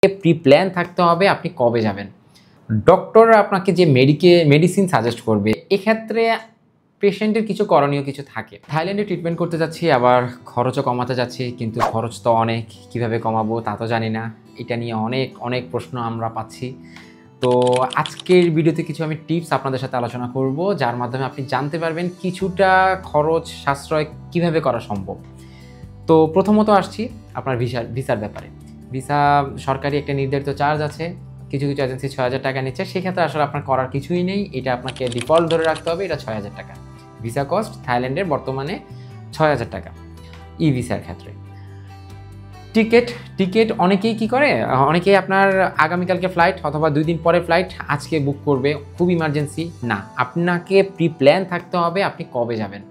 Pre plan থাকতে হবে আপনি কবে যাবেন। ডক্টর আপনাকে যে মেডিসিন সাজেস্ট করবে, এক্ষেত্রে পেশেন্টের কিছু করণীয় কিছু থাকে। থাইল্যান্ডে ট্রিটমেন্ট করতে যাচ্ছি, আবার খরচও কমাতে যাচ্ছি, কিন্তু খরচ তো অনেক, কিভাবে কমাবো তা তো জানি না। এটা নিয়ে অনেক প্রশ্ন আমরা পাচ্ছি। তো আজকের ভিডিওতে কিছু আমি টিপস আপনাদের সাথে আলোচনা করব, যার মাধ্যমে আপনি জানতে পারবেন কিছুটা খরচ সাশ্রয় কিভাবে করা সম্ভব। তো প্রথমত আসছি আপনার ভিসার ব্যাপারে। ভিসা সরকারি একটা নির্ধারিত চার্জ আছে, কিছু এজেন্সি ৬,০০০ টাকা নিচ্ছে। সেক্ষেত্রে আসলে আপনার করার কিছুই নেই, এটা আপনাকে ডিফল্ট ধরে রাখতে হবে, এটা ৬,০০০ টাকা। ভিসা কস্ট থাইল্যান্ডের বর্তমানে ৬,০০০ টাকা ই ভিসার ক্ষেত্রে। টিকিট অনেকেই কি করে, অনেকেই আপনার আগামীকালকে ফ্লাইট অথবা ২ দিন পরে ফ্লাইট আজকে বুক করবে, খুব ইমার্জেন্সি। না, আপনাকে প্রি প্ল্যান থাকতে হবে আপনি কবে যাবেন।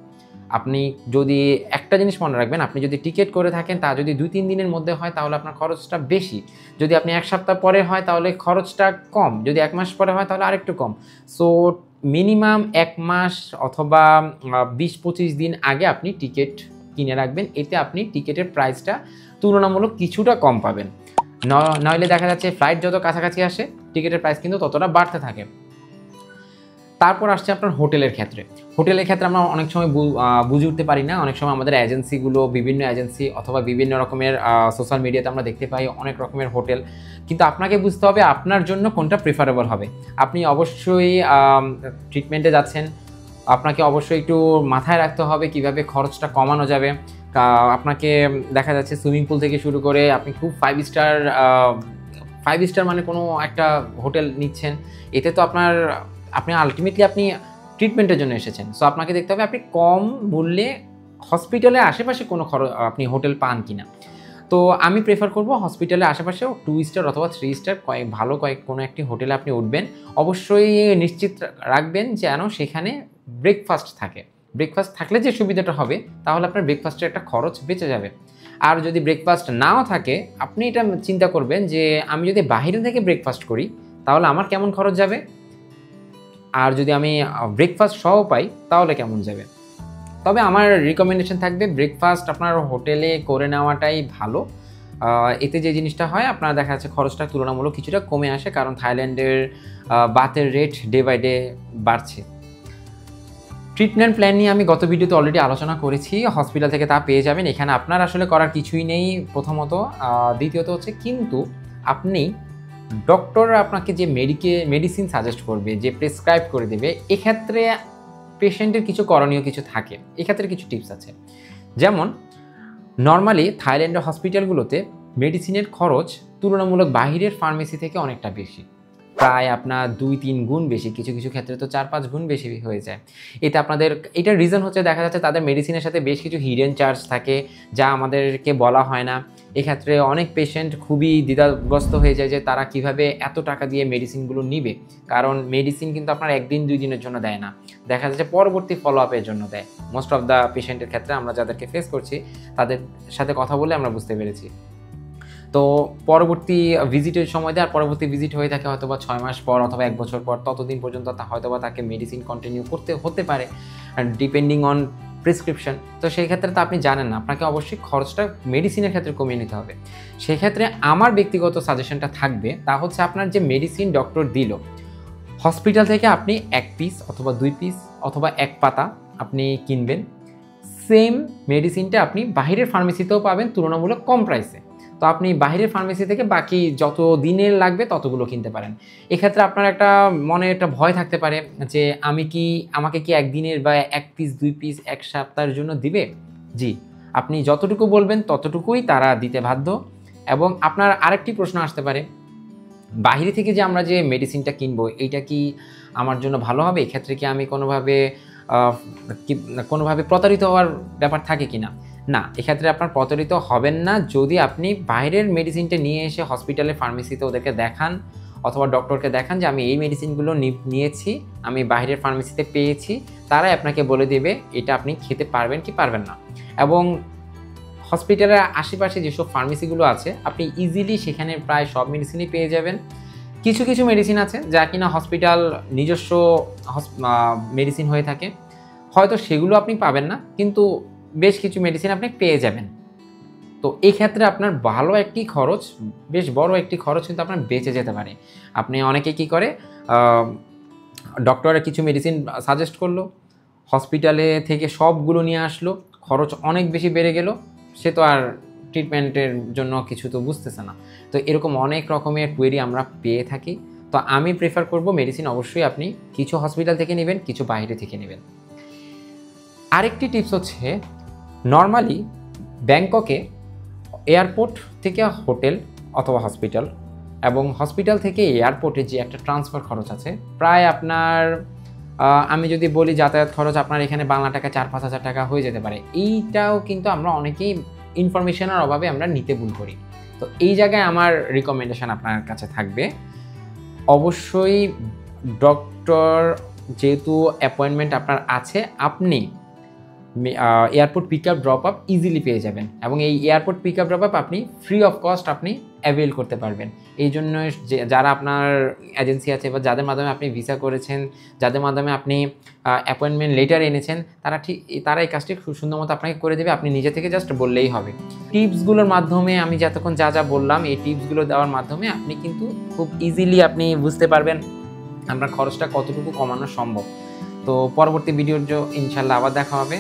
আপনি যদি একটা জিনিস মনে রাখবেন, আপনি যদি টিকিট করে থাকেন তা যদি ২-৩ দিনের মধ্যে হয় তাহলে আপনার খরচটা বেশি। যদি আপনি ১ সপ্তাহ পরে হয় তাহলে খরচটা কম, যদি ১ মাস পরে হয় তাহলে আরেকটু কম। সো মিনিমাম ১ মাস অথবা ২০-২৫ দিন আগে আপনি টিকিট কিনে রাখবেন, এতে আপনি টিকিটের প্রাইসটা তুলনামূলক কিছুটা কম পাবেন। নইলে দেখা যাচ্ছে ফ্লাইট যত কাছাকাছি আসে টিকিটের প্রাইস কিন্তু ততটা বাড়তে থাকে। তারপর আসছে আপনার হোটেলের ক্ষেত্রে। হোটেলের ক্ষেত্রে আমরা অনেক সময় বুঝে উঠতে পারি না। অনেক সময় আমাদের এজেন্সিগুলো, বিভিন্ন এজেন্সি অথবা বিভিন্ন রকমের সোশ্যাল মিডিয়াতে আমরা দেখতে পাই অনেক রকমের হোটেল। কিন্তু আপনাকে বুঝতে হবে আপনার জন্য কোনটা প্রেফারেবল হবে। আপনি অবশ্যই ট্রিটমেন্টে যাচ্ছেন, আপনাকে অবশ্যই একটু মাথায় রাখতে হবে কীভাবে খরচটা কমানো যাবে। আপনাকে দেখা যাচ্ছে সুইমিং পুল থেকে শুরু করে আপনি খুব 5 স্টার মানে কোনো একটা হোটেল নিচ্ছেন, এতে তো আপনি আলটিমেটলি আপনি ট্রিটমেন্টের জন্য এসেছেন। সো আপনাকে দেখতে হবে আপনি কম মূল্যে হসপিটালের আশেপাশে কোনো আপনি হোটেল পান কিনা। তো আমি প্রেফার করব হসপিটালের আশেপাশেও 2 স্টার অথবা 3 স্টার ভালো কোনো একটি হোটেলে আপনি উঠবেন। অবশ্যই নিশ্চিত রাখবেন যেন সেখানে ব্রেকফাস্ট থাকে। ব্রেকফাস্ট থাকলে যে সুবিধাটা হবে, তাহলে আপনার ব্রেকফাস্টের একটা খরচ বেঁচে যাবে। আর যদি ব্রেকফাস্ট নাও থাকে, আপনি এটা চিন্তা করবেন যে আমি যদি বাইরে থেকে ব্রেকফাস্ট করি তাহলে আমার কেমন খরচ যাবে, আর যদি আমি ব্রেকফাস্ট সহ পাই তাহলে কেমন যাবে। তবে আমার রিকমেন্ডেশন থাকবে ব্রেকফাস্ট আপনার হোটেলে করে নেওয়াটাই ভালো। এতে যে জিনিসটা হয়, আপনার দেখা যাচ্ছে খরচটা তুলনামূলক কিছুটা কমে আসে, কারণ থাইল্যান্ডের বাতের রেট ডে বাই ডে বাড়ছে। ট্রিটমেন্ট প্ল্যান নিয়ে আমি গত ভিডিওতে অলরেডি আলোচনা করেছি, হসপিটাল থেকে তা পেয়ে যাবেন। এখানে আপনার আসলে করার কিছুই নেই প্রথমত। দ্বিতীয়ত হচ্ছে কিন্তু আপনি ডক্টর আপনাকে যে মেডিসিন সাজেস্ট করবে, যে প্রেসক্রাইব করে দেবে, এক্ষেত্রে পেশেন্টের কিছু করণীয় কিছু থাকে। এক্ষেত্রে কিছু টিপস আছে। যেমন নর্মালি থাইল্যান্ডের হসপিটালগুলোতে মেডিসিনের খরচ তুলনামূলক বাহিরের ফার্মেসি থেকে অনেকটা বেশি, প্রায় আপনার ২-৩ গুণ বেশি, কিছু ক্ষেত্রে তো ৪-৫ গুণ বেশি হয়ে যায়। এটার রিজন হচ্ছে দেখা যাচ্ছে তাদের মেডিসিনের সাথে বেশ কিছু হিডেন চার্জ থাকে, যা আমাদেরকে বলা হয় না। এক্ষেত্রে অনেক পেশেন্ট খুবই দ্বিধাগ্রস্ত হয়ে যায় যে তারা কিভাবে এত টাকা দিয়ে মেডিসিনগুলো নিবে, কারণ মেডিসিন কিন্তু আপনার ১ দিন ২ দিনের জন্য দেয় না, দেখা যাচ্ছে পরবর্তী ফলো আপের জন্য দেয়। মোস্ট অফ দ্য পেশেন্টের ক্ষেত্রে আমরা যাদেরকে ফেস করছি তাদের সাথে কথা বলে আমরা বুঝতে পেরেছি। তো পরবর্তী ভিজিটের সময় দেয়, আর পরবর্তী ভিজিট হয়ে থাকে হয়তো বা ৬ মাস পর অথবা ১ বছর পর, ততদিন পর্যন্ত হয়তো বা তাকে মেডিসিন কন্টিনিউ করতে হতে পারে ডিপেন্ডিং অন প্রেসক্রিপশন। তো সেই ক্ষেত্রে তো আপনি জানেন না, আপনাকে অবশ্যই খরচটা মেডিসিনের ক্ষেত্রে কমিয়ে নিতে হবে। সেক্ষেত্রে আমার ব্যক্তিগত সাজেশনটা থাকবে, তা হচ্ছে আপনার যে মেডিসিন ডক্টর দিল হসপিটাল থেকে, আপনি ১ পিস অথবা ২ পিস অথবা ১ পাতা আপনি কিনবেন। সেম মেডিসিনটা আপনি বাহিরের ফার্মেসিতেও পাবেন তুলনামূলক কম প্রাইসে। তো আপনি বাহিরের ফার্মেসি থেকে বাকি যত দিনের লাগবে ততগুলো কিনতে পারেন। এক্ষেত্রে আপনার একটা মনে একটা ভয় থাকতে পারে যে আমাকে কি ১ দিনের বা ১ পিস ২ পিস ১ সপ্তাহের জন্য দিবে? জি, আপনি যতটুকু বলবেন ততটুকুই তারা দিতে বাধ্য। এবং আপনার আরেকটি প্রশ্ন আসতে পারে, বাহিরে থেকে যে আমরা যে মেডিসিনটা কিনবো এইটা কি আমার জন্য ভালো হবে? এক্ষেত্রে কি আমি কোনোভাবে প্রতারিত হওয়ার ব্যাপার থাকে কিনা? না, এক্ষেত্রে আপনার প্রতারিত হবেন না যদি আপনি বাইরের মেডিসিনটা নিয়ে এসে হসপিটালে ফার্মেসিতে ওদেরকে দেখান অথবা ডক্টরকে দেখান যে আমি এই মেডিসিনগুলো নিয়েছি, আমি বাইরের ফার্মেসিতে পেয়েছি। তারাই আপনাকে বলে দেবে এটা আপনি খেতে পারবেন কি পারবেন না। এবং হসপিটালের আশেপাশে যেসব ফার্মেসিগুলো আছে আপনি ইজিলি সেখানে প্রায় সব মেডিসিনই পেয়ে যাবেন। কিছু মেডিসিন আছে যা কিনা হসপিটাল নিজস্ব মেডিসিন হয়ে থাকে, হয়তো সেগুলো আপনি পাবেন না, কিন্তু বেশ কিছু মেডিসিন আপনি পেয়ে যাবেন। তো এই ক্ষেত্রে আপনার ভালো একটি খরচ, বেশ বড় একটি খরচ কিন্তু আপনার বেঁচে যেতে পারে। আপনি অনেকে কি করে, ডক্টরের কিছু মেডিসিন সাজেস্ট করলো, হসপিটালে থেকে সবগুলো নিয়ে আসলো, খরচ অনেক বেশি বেড়ে গেল, সে তো আর ট্রিটমেন্টের জন্য কিছু তো বুঝতেছে না। তো এরকম অনেক রকমের কোয়েরি আমরা পেয়ে থাকি। তো আমি প্রেফার করব মেডিসিন অবশ্যই আপনি কিছু হসপিটাল থেকে নেবেন, কিছু বাইরে থেকে নেবেন। আরেকটি টিপস হচ্ছে, নর্মালি ব্যাংককে এয়ারপোর্ট থেকে হোটেল অথবা হসপিটাল এবং হসপিটাল থেকে এয়ারপোর্টে যে একটা ট্রান্সফার খরচ আছে, প্রায় আপনার আমি যদি বলি যাতায়াত খরচ আপনার এখানে বাংলা টাকা 4-5 হাজার টাকা হয়ে যেতে পারে। এইটাও কিন্তু আমরা অনেকেই ইনফরমেশনের অভাবে আমরা নিতে ভুল করি। তো এই জায়গায় আমার রিকমেন্ডেশন আপনার কাছে থাকবে, অবশ্যই ডক্টর যেহেতু অ্যাপয়েন্টমেন্ট আপনার আছে, আপনি airport pick up drop up easily পেয়ে যাবেন এবং এই airport pick up drop up আপনি ফ্রি অফ কস্ট আপনি অ্যাভেল করতে পারবেন। এই জন্য যারা আপনার এজেন্সি আছে বা যাদের মাধ্যমে আপনি ভিসা করেছেন, যাদের মাধ্যমে আপনি অ্যাপয়েন্টমেন্ট লেটার এনেছেন, তারা এই কাজটি খুব সুন্দর মতো আপনাকে করে দেবে, আপনি নিজে থেকে জাস্ট বললেই হবে। টিপসগুলোর মাধ্যমে আমি যতক্ষণ যা বললাম, এই টিপসগুলো দেওয়ার মাধ্যমে আপনি কিন্তু খুব ইজিলি আপনি বুঝতে পারবেন আপনার খরচটা কতটুকু কমানো সম্ভব। তো পরবর্তী ভিডিওর ইনশাল্লাহ আবার দেখা হবে।